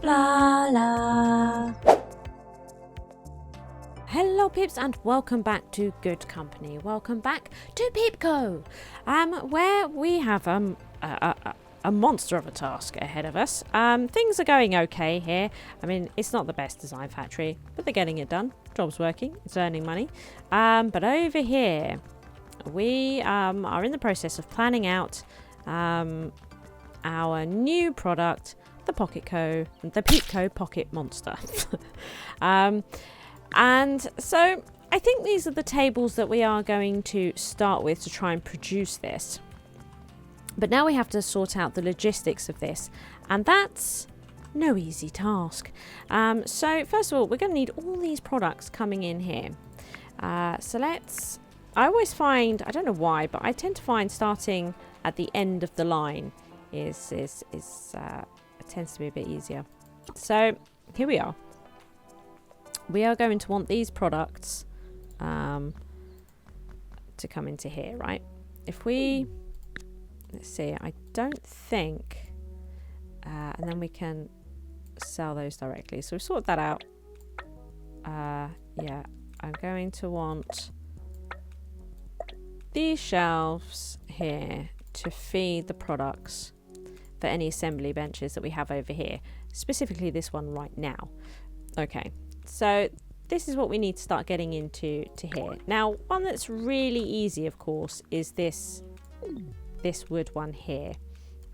Blarla. Hello Peeps and welcome back to Good Company. Welcome back to PEEP where we have a monster of a task ahead of us. Things are going okay here. I mean, it's not the best design factory, but they're getting it done. Job's working, it's earning money. But over here, we are in the process of planning out our new product, the PEEP Pocket Monster. And so I think these are the tables that we are going to start with to try and produce this. But now we have to sort out the logistics of this, and that's no easy task. So first of all, we're going to need all these products coming in here. I always find, I don't know why, but I tend to find starting at the end of the line it tends to be a bit easier. So here we are. We are going to want these products to come into here, right? If we, let's see, I don't think, and then we can sell those directly. So we've sorted that out. Yeah, I'm going to want these shelves here to feed the products for any assembly benches that we have over here, specifically this one right now. Okay, so this is what we need to start getting into here. Now, one that's really easy, of course, is this wood one here.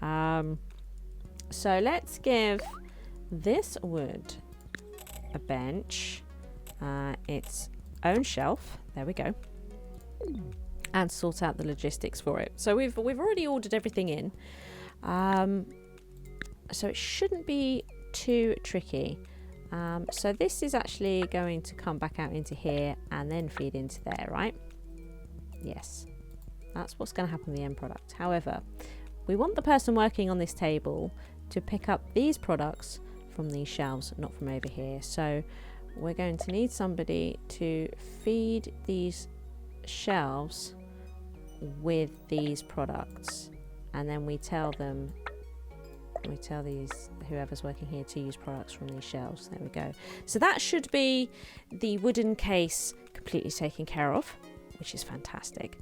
So let's give this wood a bench, its own shelf. There we go. And sort out the logistics for it. So we've already ordered everything in. So it shouldn't be too tricky. So this is actually going to come back out into here and then feed into there, right? Yes, that's what's going to happen with the end product. However, we want the person working on this table to pick up these products from these shelves, not from over here. So we're going to need somebody to feed these shelves with these products, and then we tell these whoever's working here to use products from these shelves. There we go. So that should be the wooden case completely taken care of, which is fantastic.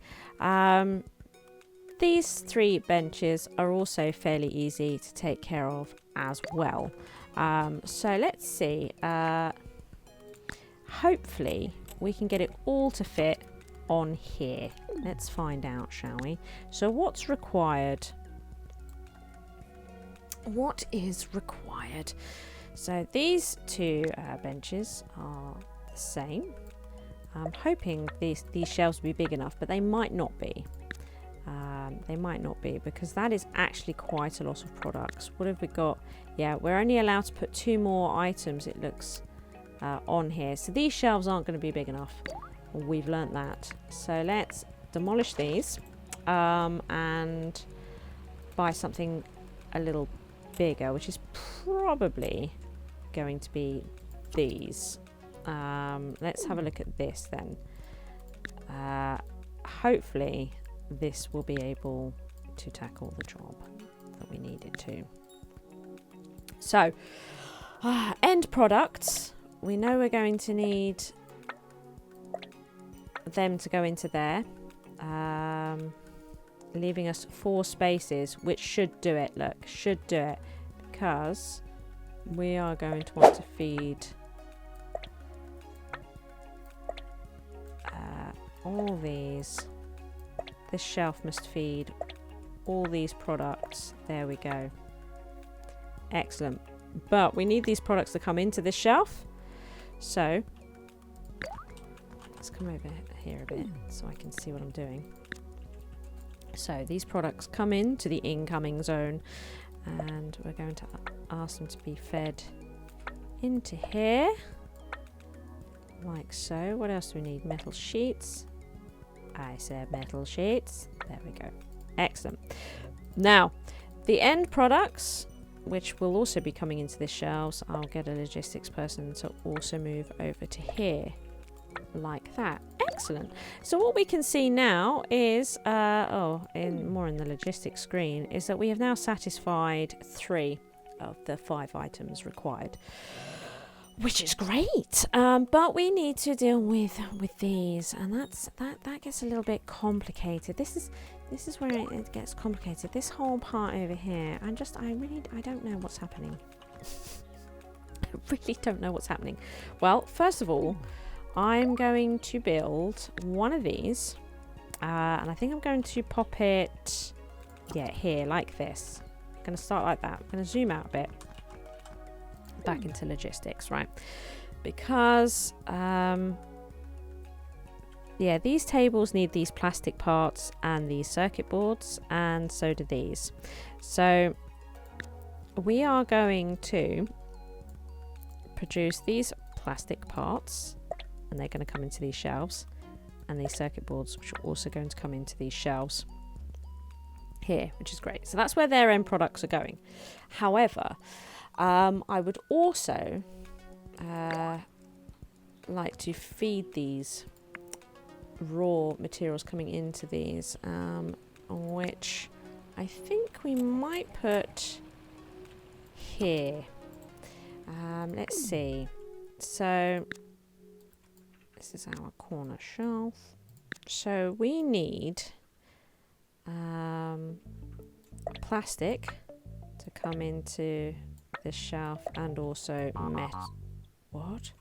These three benches are also fairly easy to take care of as well. So let's see. Hopefully we can get it all to fit on here. Let's find out, shall we? So what's required? What is required? So these two benches are the same. I'm hoping these shelves will be big enough, but they might not be. They might not be, because that is actually quite a lot of products. What have we got? Yeah, we're only allowed to put 2 more items, it looks, on here. So these shelves aren't going to be big enough. We've learnt that. So let's demolish these and buy something a little bigger, which is probably going to be these. Let's have a look at this then. Hopefully this will be able to tackle the job that we need it to. So end products, we know we're going to need them to go into there, leaving us 4 spaces, which should do it. Look, should do it, because we are going to want to feed all these. This shelf must feed all these products. There we go. Excellent. But we need these products to come into this shelf. So let's come over here a bit so I can see what I'm doing. So these products come into the incoming zone, and we're going to ask them to be fed into here, like so. What else do we need? Metal sheets. I said metal sheets. There we go. Excellent. Now, the end products, which will also be coming into the shelves, I'll get a logistics person to also move over to here, like that. Excellent. So what we can see now is, more in the logistics screen, is that we have now satisfied 3 of the 5 items required, which is great. But we need to deal with these, and that gets a little bit complicated. This is where it gets complicated. This whole part over here, I don't know what's happening. I really don't know what's happening. Well, first of all, I'm going to build one of these, and I think I'm going to pop it, here, like this. I'm going to start like that. I'm going to zoom out a bit, back into logistics, right? Because, these tables need these plastic parts and these circuit boards, and so do these. So we are going to produce these plastic parts, and they're going to come into these shelves, and these circuit boards, which are also going to come into these shelves here, which is great. So that's where their end products are going. However, I would also like to feed these raw materials coming into these, which I think we might put here. Let's see. So this is our corner shelf. So we need plastic to come into this shelf, and also metal. What?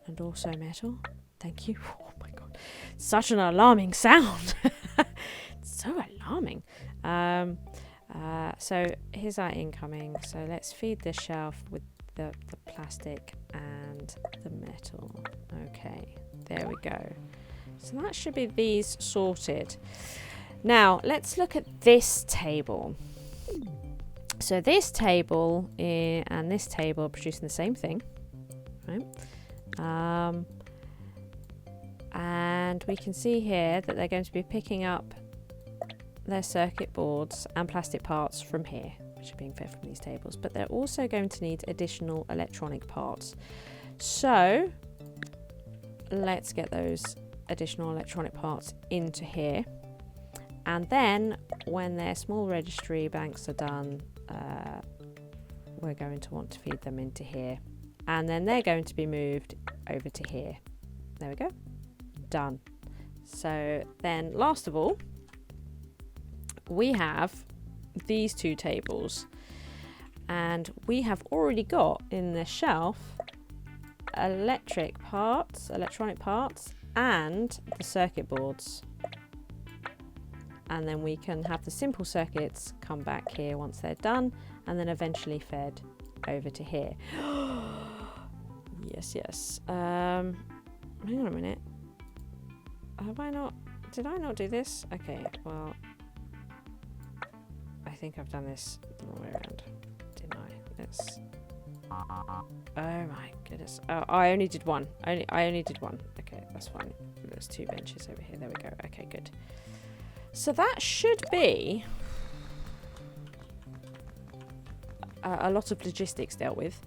And also metal? Thank you. Oh my god. Such an alarming sound. So alarming. So here's our incoming. So let's feed this shelf with the plastic and the metal. Okay, there we go. So that should be these sorted. Now let's look at this table. So this table and this table are producing the same thing, right? And we can see here that they're going to be picking up their circuit boards and plastic parts from here, which are being fed from these tables, but they're also going to need additional electronic parts. So let's get those additional electronic parts into here, and then when their small registry banks are done, we're going to want to feed them into here, and then they're going to be moved over to here. There we go, done. So then last of all, we have these 2 tables, and we have already got in the shelf electronic parts, and the circuit boards, and then we can have the simple circuits come back here once they're done, and then eventually fed over to here. Yes. Hang on a minute. Did I not do this? Okay, well, I think I've done this the wrong way around, didn't I? Oh my goodness. Oh, I only did one. I only did one. Okay, that's fine. There's 2 benches over here. There we go. Okay, good. So that should be a lot of logistics dealt with.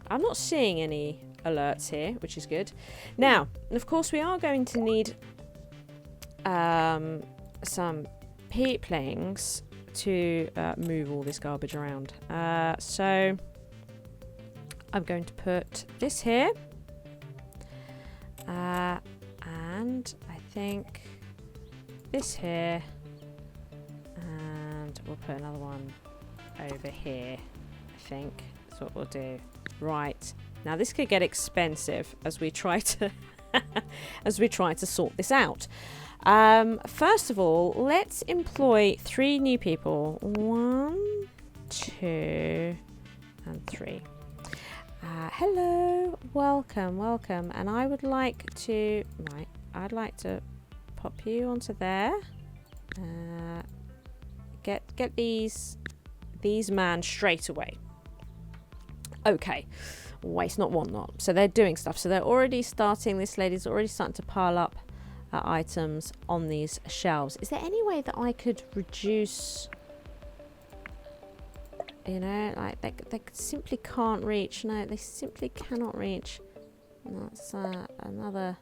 I'm not seeing any alerts here, which is good. Now, of course, we are going to need some peeplings to move all this garbage around. So I'm going to put this here, and I think this here, and we'll put another one over here. I think that's what we'll do. Right, now this could get expensive as we try to sort this out. First of all, let's employ 3 new people. 1, 2, and 3. Hello, welcome, and I would like to, I'd like to pop you onto there. Get these man straight away. Okay, waste not, want not. So they're doing stuff. So they're already starting. This lady's already starting to pile up items on these shelves. Is there any way that I could reduce? You know, like they simply can't reach. No, they simply cannot reach. And that's another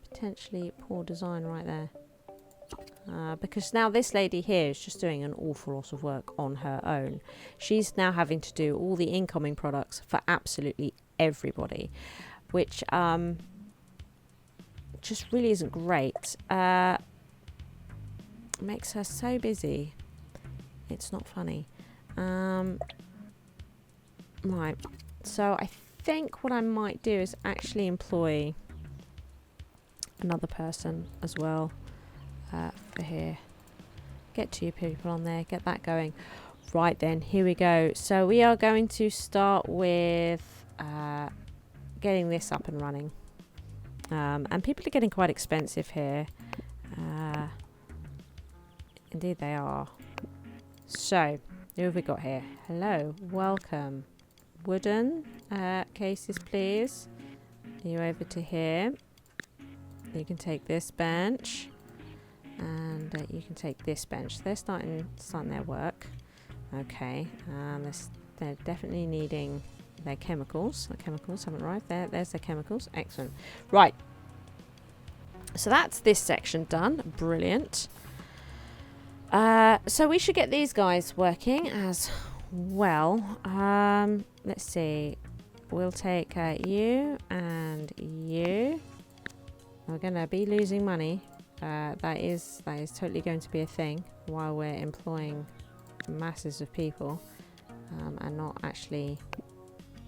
potentially poor design right there. because now this lady here is just doing an awful lot of work on her own. She's now having to do all the incoming products for absolutely everybody, which just really isn't great. Makes her so busy. It's not funny. Right, so I think what I might do is actually employ another person as well for here. Get 2 people on there, get that going. Right then, here we go. So we are going to start with getting this up and running. And people are getting quite expensive here. Indeed they are. So, who have we got here? Hello, welcome. Wooden cases, please. You over to here. You can take this bench, and you can take this bench. They're starting their work. Okay, they're definitely needing their chemicals. The chemicals haven't arrived. There's their chemicals. Excellent. Right. So that's this section done. Brilliant. So we should get these guys working as well. Let's see. We'll take you and you. We're going to be losing money. That is totally going to be a thing while we're employing masses of people and not actually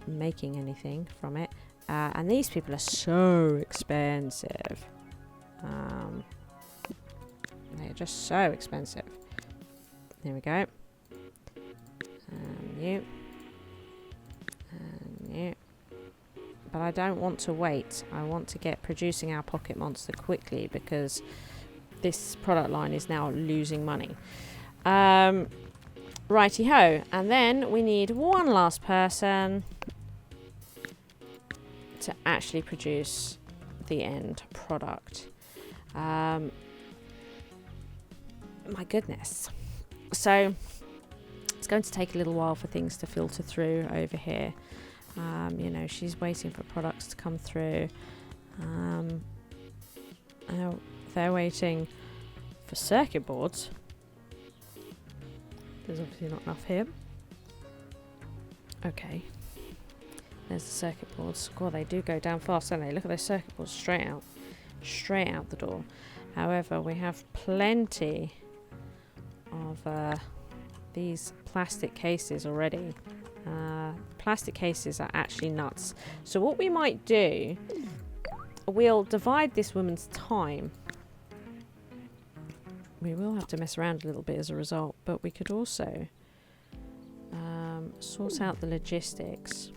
making anything from it. And these people are so expensive. They're just so expensive. There we go. And you. And you. But I don't want to wait. I want to get producing our pocket monster quickly because this product line is now losing money. Righty ho. And then we need one last person to actually produce the end product. My goodness. So it's going to take a little while for things to filter through over here. You know, she's waiting for products to come through. They're waiting for circuit boards. There's obviously not enough here. Okay. There's the circuit boards. God, they do go down fast, don't they? Look at those circuit boards straight out. Straight out the door. However, we have plenty of these plastic cases already. Plastic cases are actually nuts. So what we might do, we'll divide this woman's time. We will have to mess around a little bit as a result, but we could also sort out the logistics.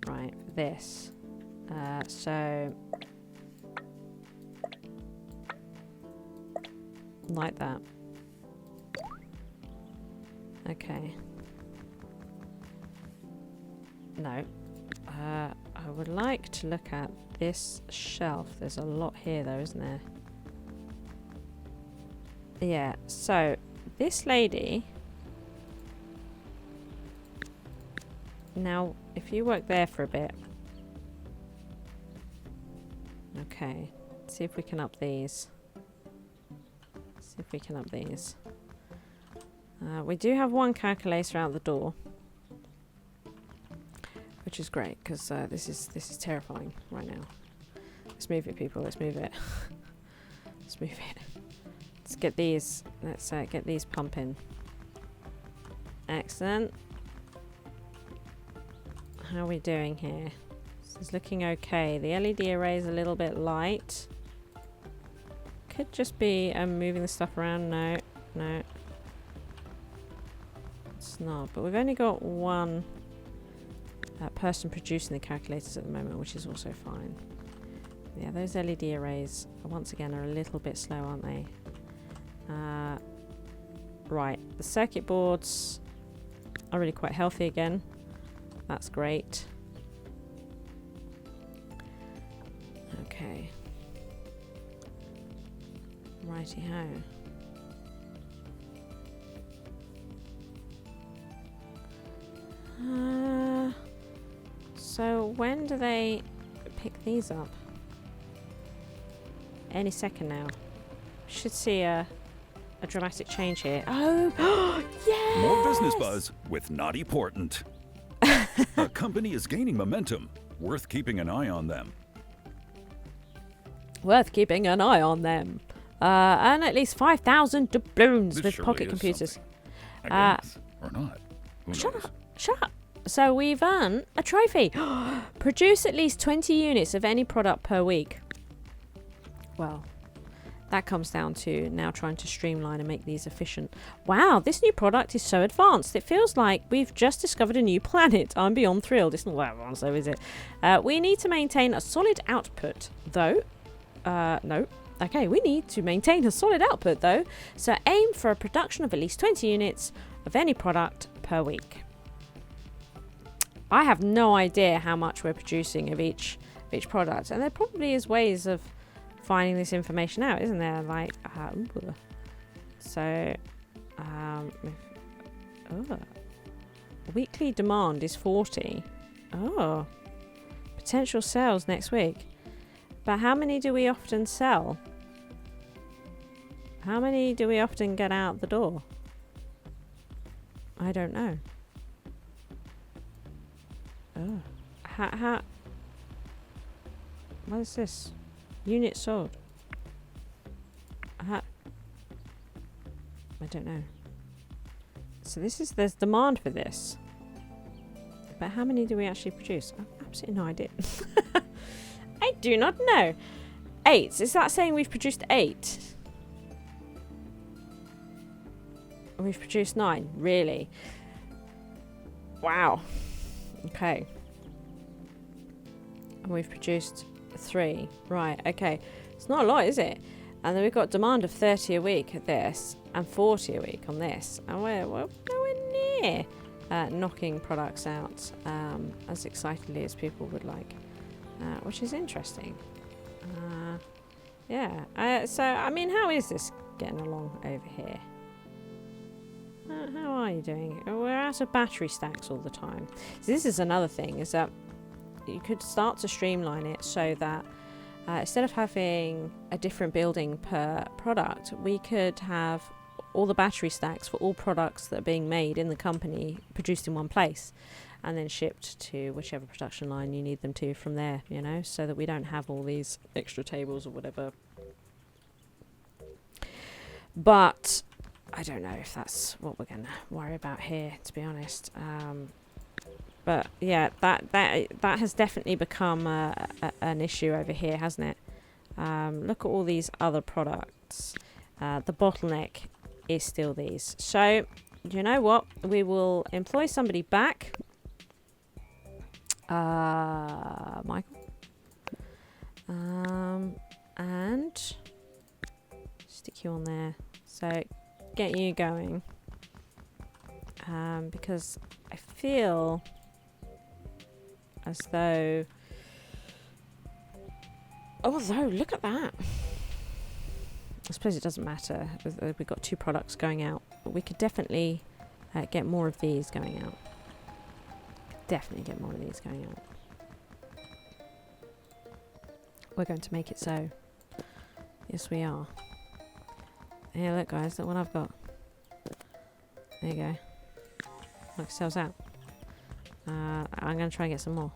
Right, this. So like that. Okay. No. I would like to look at this shelf. There's a lot here though, isn't there? Yeah, so this lady. Now, if you work there for a bit. Okay. See if we can up these. See if we can up these. We do have one calculator out the door. Which is great, because this is terrifying right now. Let's move it, people. Let's move it. Let's move it. Let's get these. Let's get these pumping. Excellent. How are we doing here? This is looking okay. The LED array is a little bit light. Could just be moving the stuff around. No, no. It's not. But we've only got one person producing the calculators at the moment, which is also fine. Yeah, those LED arrays, once again, are a little bit slow, aren't they? Right, the circuit boards are really quite healthy again. That's great. Okay. Righty-ho. So when do they pick these up? Any second now. Should see a dramatic change here. Oh, yes! More business buzz with Naughty Portent. A company is gaining momentum. Worth keeping an eye on them. Worth keeping an eye on them. Earn at least 5,000 doubloons with pocket computers. I guess. Or not. Who Shut knows? up. Shut up. So we've earned a trophy. Produce at least 20 units of any product per week. Well, that comes down to now trying to streamline and make these efficient. Wow, this new product is so advanced. It feels like we've just discovered a new planet. I'm beyond thrilled. It's not that advanced though, is it? We need to maintain a solid output, though. No. Okay, we need to maintain a solid output, though. So aim for a production of at least 20 units of any product per week. I have no idea how much we're producing of each product. And there probably is ways of finding this information out, isn't there? Like, weekly demand is 40. Oh, potential sales next week. But how many do we often sell? How many do we often get out the door? I don't know. Oh, how? What is this? Unit sold. I don't know. So there's demand for this. But how many do we actually produce? I've absolutely no idea. I do not know. 8. Is that saying we've produced 8? We've produced 9. Really? Wow. Okay. And we've produced 3. Right, okay. It's not a lot, is it? And then we've got demand of 30 a week at this and 40 a week on this. And we're nowhere near knocking products out as excitedly as people would like, which is interesting. Yeah. So, I mean, how is this getting along over here? How are you doing? We're out of battery stacks all the time. So this is another thing, is that you could start to streamline it so that instead of having a different building per product, we could have all the battery stacks for all products that are being made in the company produced in one place and then shipped to whichever production line you need them to from there, you know, so that we don't have all these extra tables or whatever. But I don't know if that's what we're going to worry about here, to be honest. But yeah, that has definitely become an issue over here, hasn't it? Look at all these other products. The bottleneck is still these. So, you know what? We will employ somebody back. Michael. And stick you on there. So, get you going. Because I feel as though... Although, look at that. I suppose it doesn't matter. We've got 2 products going out. But we could definitely get more of these going out. Definitely get more of these going out. We're going to make it so. Yes, we are. Here, look, guys. Look what I've got. There you go. Look, sells out. I'm going to try and get some more.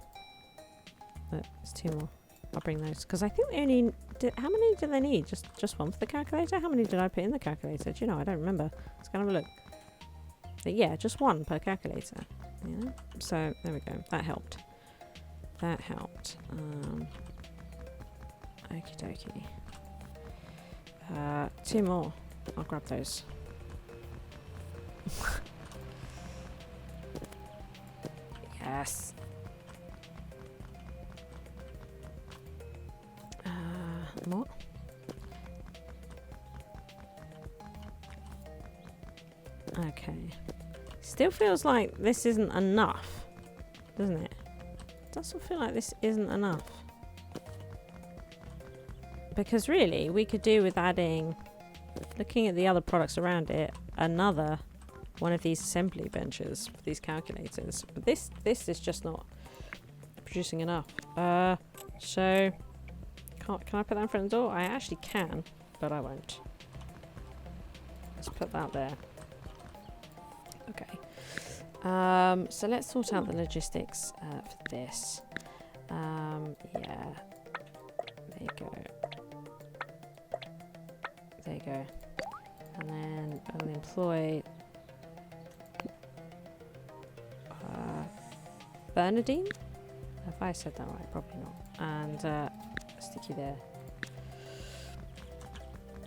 Look, there's 2 more. I'll bring those. Because I think they only... how many do they need? Just one for the calculator? How many did I put in the calculator? Do you know? I don't remember. Let's go and have a look. But yeah, just 1 per calculator. Yeah. So, there we go. That helped. That helped. Okie dokie. 2 more. I'll grab those. Yes. More. Okay. Still feels like this isn't enough, doesn't it? Does still feel like this isn't enough. Because really, we could do with adding, looking at the other products around it, another one of these assembly benches for these calculators. But this is just not producing enough. So, can I put that in front of the door? I actually can, but I won't. Let's put that there. Okay. So let's sort out the logistics for this. Yeah. There you go. There you go. And then I'll employ Bernadine? Have I said that right? Probably not. And stick you there.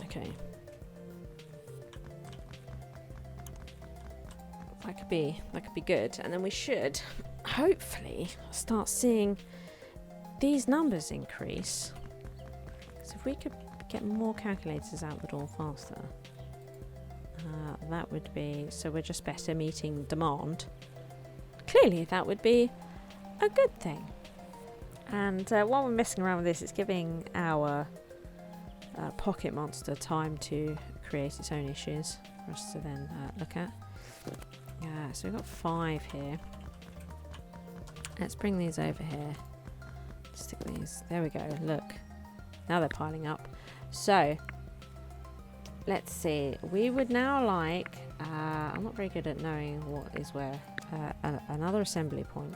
Okay. That could be good. And then we should hopefully start seeing these numbers increase. So if we could get more calculators out the door faster, that would be, so we're just better meeting demand. Clearly that would be a good thing. And while we're messing around with this, it's giving our pocket monster time to create its own issues for us to then look at. Yeah, so we've got 5 here. Let's bring these over here. Stick these. There we go. Look. Now they're piling up. So, let's see. We would now like... I'm not very good at knowing what is where. Another assembly point.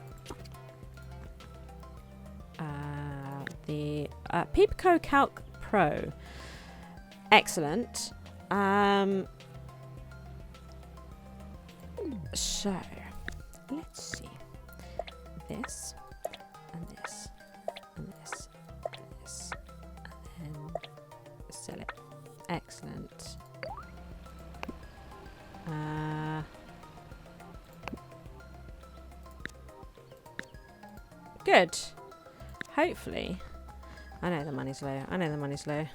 The PEEP Calc Pro. Excellent. So, let's see. This, and this, and this, and this, and then sell it. Excellent. Good. Hopefully. I know the money's low. I know the money's low.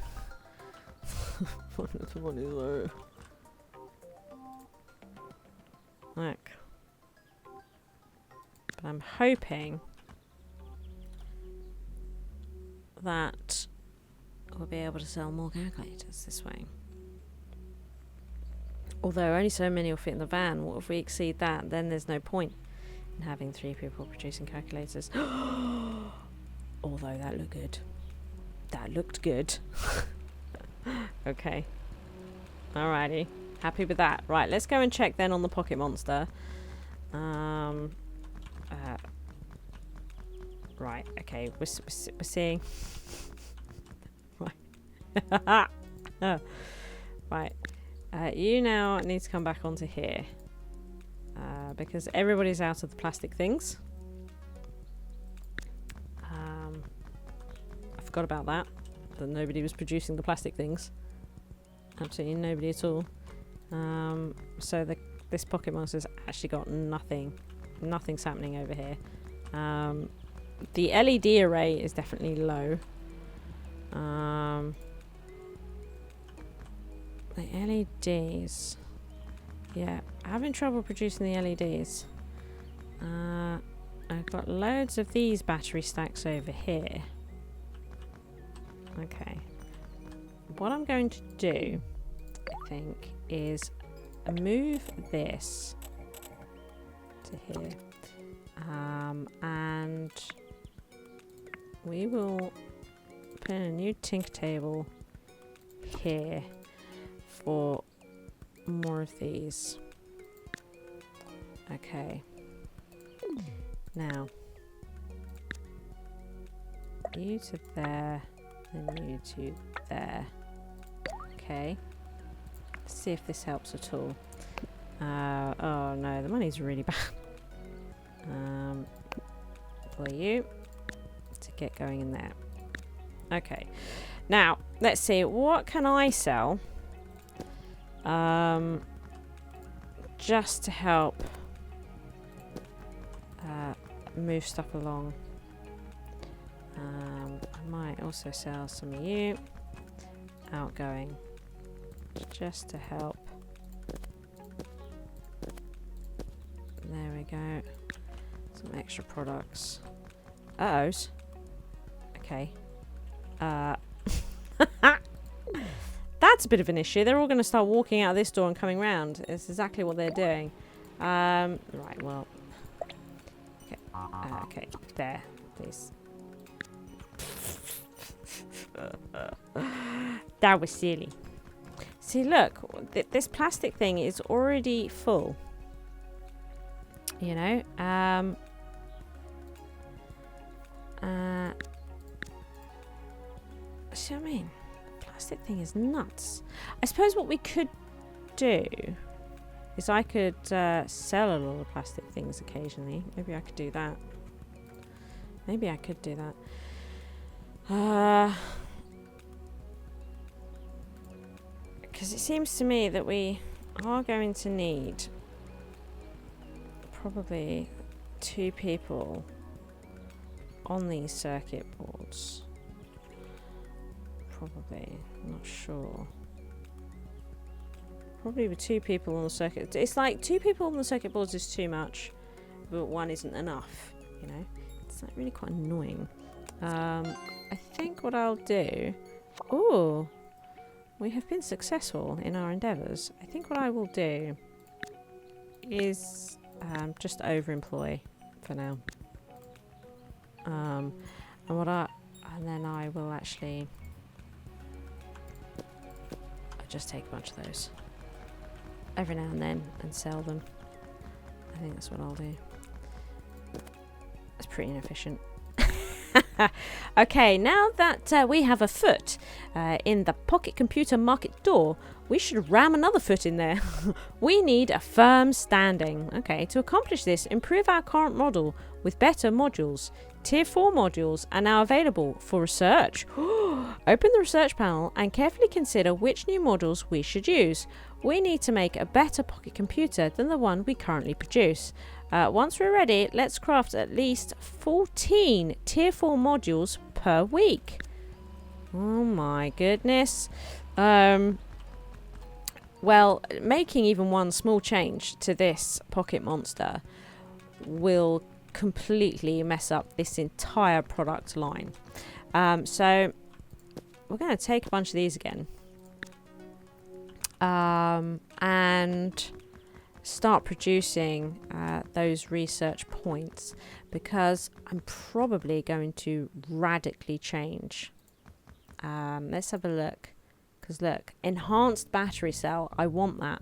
The money's low. Look. But I'm hoping that we'll be able to sell more calculators this way. Although only so many will fit in the van. What if we exceed that? Then there's no point in having 3 people producing calculators. Although that looked good. That looked good. Okay. Alrighty. Happy with that. Right, let's go and check then on the Pocket Monster. Right, okay. We're seeing... Right. Right. You now need to come back onto here. Because everybody's out of the plastic things. I forgot about that. That nobody was producing the plastic things. Absolutely nobody at all. So this Pocket Monster's actually got nothing. Nothing's happening over here. The LED array is definitely low. The LEDs. Yeah, having trouble producing the LEDs. I've got loads of these battery stacks over here. Okay. What I'm going to do, I think, is move this to here. And we will put in a new tinker table here for more of these. Okay. Now, you to there, then you to there. Okay. Let's see if this helps at all. Oh no, the money's really bad. For you to get going in there. Okay. Now, let's see. What can I sell? Just to help move stuff along. I might also sell some of you. Outgoing. Just to help. There we go. Some extra products. Uh-ohs. Okay. That's a bit of an issue. They're all going to start walking out of this door and coming round. It's exactly what they're doing. Right, well. Okay, okay. There. Please. That was silly. See, look, this plastic thing is already full. You know, see what I mean? The plastic thing is nuts. I suppose what we could do is I could sell a lot of plastic things occasionally. Maybe I could do that. Maybe I could do that. Because it seems to me that we are going to need probably 2 people on these circuit boards. Probably, not sure. Probably with 2 people on the circuit. It's like 2 people on the circuit boards is too much, but 1 isn't enough, you know? It's like really quite annoying. I think what I'll do... Ooh! We have been successful in our endeavours. I think what I will do is just overemploy for now. And then I will actually just take a bunch of those every now and then and sell them. I think that's what I'll do. It's pretty inefficient. Okay, now that we have a foot in the pocket computer market door, we should ram another foot in there. We need a firm standing. Okay, to accomplish this, improve our current model with better modules. Tier 4 modules are now available for research. Open the research panel and carefully consider which new modules we should use. We need to make a better pocket computer than the one we currently produce. Once we're ready, let's craft at least 14 Tier 4 modules per week. Oh my goodness. Well, making even one small change to this pocket monster will completely mess up this entire product line. So we're going to take a bunch of these again. And start producing those research points, because I'm probably going to radically change. Let's have a look, because look, enhanced battery cell, I want that.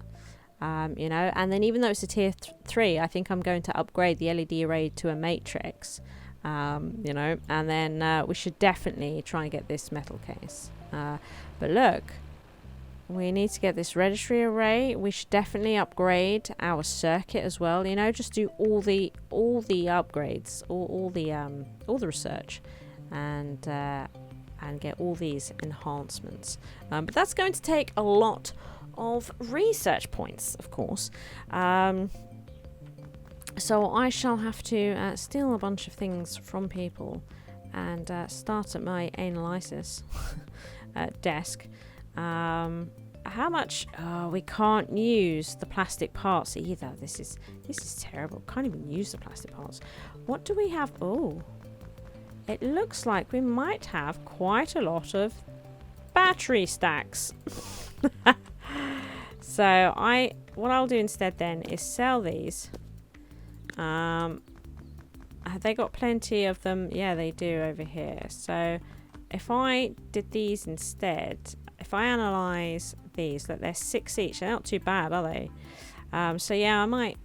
You know, and then even though it's a tier 3, I think I'm going to upgrade the LED array to a matrix. You know, and then we should definitely try and get this metal case. But look, we need to get this registry array. We should definitely upgrade our circuit as well. You know, just do all the upgrades, all the research, and get all these enhancements. But that's going to take a lot of research points, of course. So I shall have to steal a bunch of things from people and start at my analysis desk. How much? Oh, we can't use the plastic parts either. This is terrible. Can't even use the plastic parts. What do we have? Oh, it looks like we might have quite a lot of battery stacks. So what I'll do instead then is sell these. Have they got plenty of them? Yeah, they do over here. So if I did these instead, if I analyze these, look, they're 6 each. They're not too bad, are they? So yeah, I might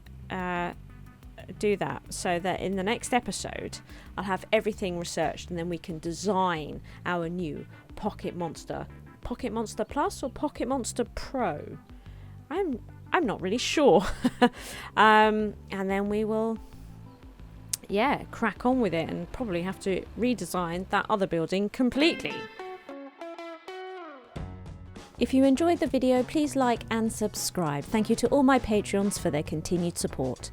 do that, so that in the next episode I'll have everything researched, and then we can design our new Pocket Monster Plus or Pocket Monster Pro. I'm not really sure. And then we will crack on with it, and probably have to redesign that other building completely. If you enjoyed the video, please like and subscribe. Thank you to all my Patreons for their continued support.